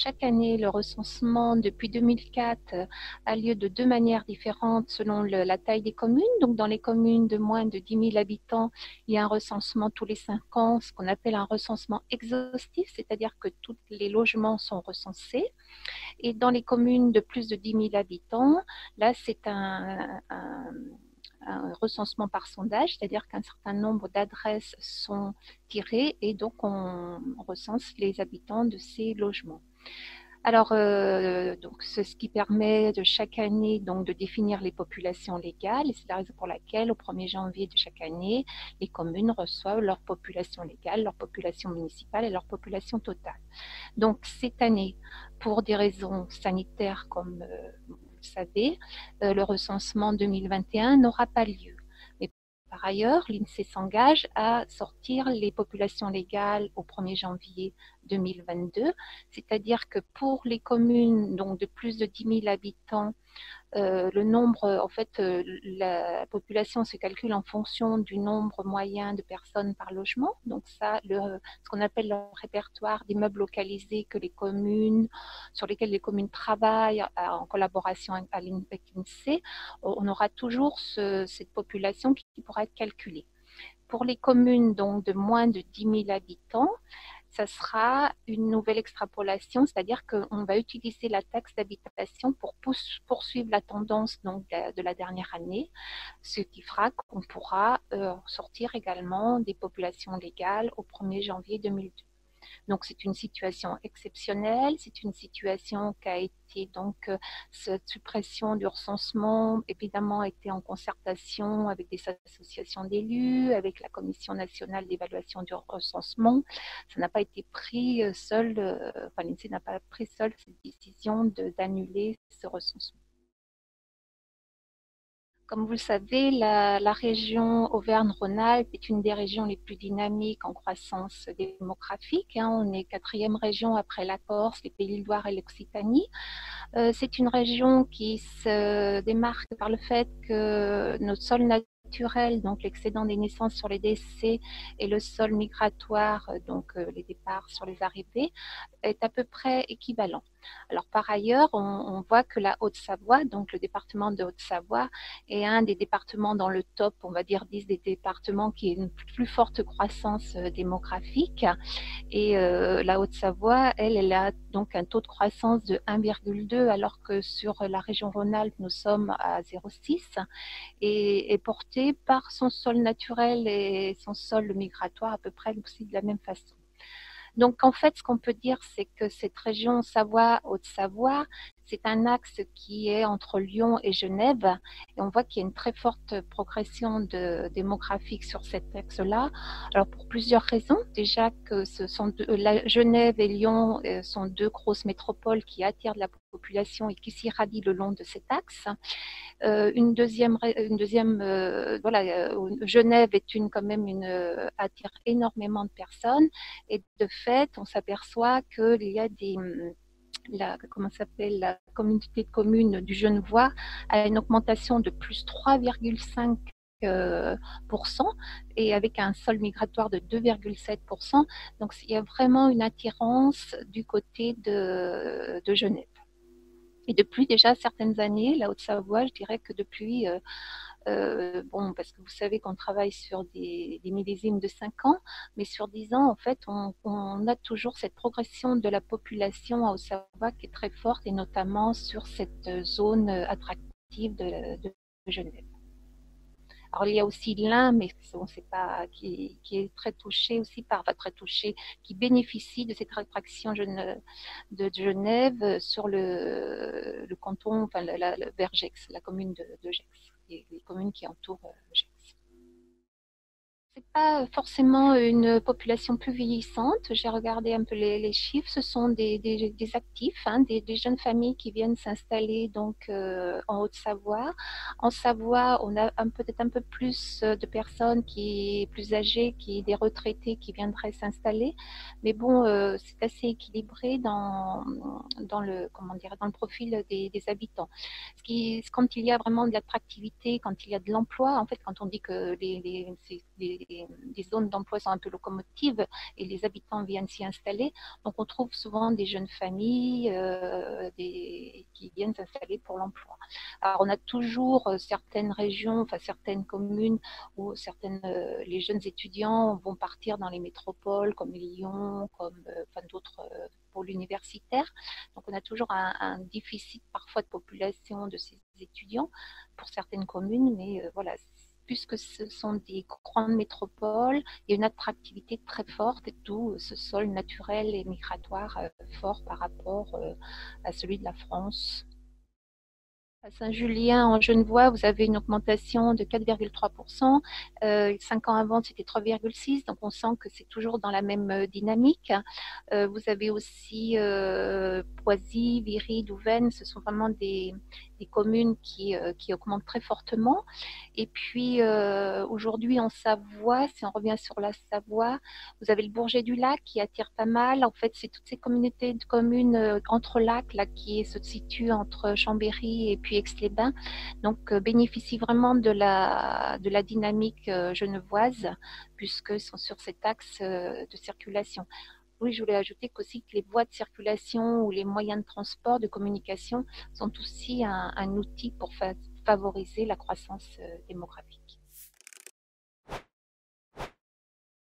chaque année, le recensement depuis 2004 a lieu de deux manières différentes selon la taille des communes. Donc, dans les communes de moins de 10 000 habitants, il y a un recensement tous les 5 ans, ce qu'on appelle un recensement exhaustif, c'est-à-dire que tous les logements sont recensés. Et dans les communes de plus de 10 000 habitants, là, c'est un recensement par sondage, c'est-à-dire qu'un certain nombre d'adresses sont tirées et donc on recense les habitants de ces logements. Alors, donc c'est ce qui permet de chaque année donc de définir les populations légales, et c'est la raison pour laquelle au 1er janvier de chaque année, les communes reçoivent leur population légale, leur population municipale et leur population totale. Donc cette année, pour des raisons sanitaires comme vous le savez, le recensement 2021 n'aura pas lieu. Mais par ailleurs, l'INSEE s'engage à sortir les populations légales au 1er janvier 2022, c'est-à-dire que pour les communes donc de plus de 10 000 habitants, le nombre, en fait, la population se calcule en fonction du nombre moyen de personnes par logement. Donc ça, ce qu'on appelle le répertoire d'immeubles localisés que les communes, sur lesquels les communes travaillent en collaboration avec l'INSEE, on aura toujours cette population qui pourra être calculée. Pour les communes donc de moins de 10 000 habitants, ça sera une nouvelle extrapolation, c'est-à-dire qu'on va utiliser la taxe d'habitation pour poursuivre la tendance donc, de la dernière année, ce qui fera qu'on pourra sortir également des populations légales au 1er janvier 2002. Donc c'est une situation exceptionnelle, c'est une situation qui a été donc cette suppression du recensement évidemment a été en concertation avec des associations d'élus, avec la Commission nationale d'évaluation du recensement. Ça n'a pas été pris seul, enfin l'INSEE n'a pas pris seul cette décision d'annuler ce recensement. Comme vous le savez, la région Auvergne-Rhône-Alpes est une des régions les plus dynamiques en croissance démographique. On est 4e région après la Corse, les Pays de Loire et l'Occitanie. C'est une région qui se démarque par le fait que notre sol naturel, donc l'excédent des naissances sur les décès et le sol migratoire, donc les départs sur les arrivées, est à peu près équivalent. Alors par ailleurs, on voit que la Haute-Savoie, donc le département de Haute-Savoie, est un des départements dans le top, on va dire 10 des départements qui a une plus forte croissance démographique. Et la Haute-Savoie, elle a donc un taux de croissance de 1,2, alors que sur la région Rhône-Alpes, nous sommes à 0,6, et est portée par son sol naturel et son sol migratoire à peu près aussi de la même façon. Donc en fait, ce qu'on peut dire, c'est que cette région Savoie-Haute-Savoie, c'est un axe qui est entre Lyon et Genève, et on voit qu'il y a une très forte progression démographique sur cet axe-là. Alors pour plusieurs raisons, déjà que Genève et Lyon sont deux grosses métropoles qui attirent de la population et qui s'irradient le long de cet axe. Voilà, Genève est quand même attire énormément de personnes, et de fait, on s'aperçoit qu'il y a la communauté de communes du Genevois a une augmentation de plus 3,5%, et avec un sol migratoire de 2,7%. Donc il y a vraiment une attirance du côté de Genève. Et depuis déjà certaines années, la Haute-Savoie, je dirais que depuis, bon, parce que vous savez qu'on travaille sur des millésimes de 5 ans, mais sur 10 ans, en fait, on a toujours cette progression de la population à Haute-Savoie qui est très forte, et notamment sur cette zone attractive de Genève. Alors il y a aussi l'Ain, mais on ne sait pas, qui est très touché aussi très touché, qui bénéficie de cette attraction de Genève sur le canton, enfin vers Gex, la commune de Gex, et les communes qui entourent Gex. C'est pas forcément une population plus vieillissante. J'ai regardé un peu les chiffres. Ce sont des actifs, des jeunes familles qui viennent s'installer donc en Haute-Savoie. En Savoie, on a peut-être un peu plus de personnes plus âgées, des retraités qui viendraient s'installer. Mais bon, c'est assez équilibré dans le profil des habitants. Quand il y a vraiment de l'attractivité, quand il y a de l'emploi, en fait, quand on dit que les des zones d'emploi sont un peu locomotives et les habitants viennent s'y installer. Donc on trouve souvent des jeunes familles qui viennent s'installer pour l'emploi. Alors on a toujours certaines régions, enfin certaines communes où les jeunes étudiants vont partir dans les métropoles comme Lyon, comme enfin, d'autres pôles universitaires. Donc on a toujours un déficit parfois de population de ces étudiants pour certaines communes, mais voilà, puisque ce sont des grandes métropoles, il y a une attractivité très forte, et d'où ce sol naturel et migratoire fort par rapport à celui de la France. À Saint-Julien, en Genevois, vous avez une augmentation de 4,3%. 5 ans avant, c'était 3,6%. Donc, on sent que c'est toujours dans la même dynamique. Vous avez aussi Poisy, Viry, Douvaine. Ce sont vraiment des communes qui augmentent très fortement. Et puis, aujourd'hui, en Savoie, si on revient sur la Savoie, vous avez le Bourget du Lac qui attire pas mal. En fait, c'est toutes ces communautés de communes entre lacs là, qui se situent entre Chambéry et puis Aix-les-Bains. Donc, bénéficient vraiment de la dynamique genevoise puisqu'ils sont sur cet axe de circulation. Oui, je voulais ajouter qu'aussi que les voies de circulation ou les moyens de transport, de communication sont aussi un outil pour favoriser la croissance démographique.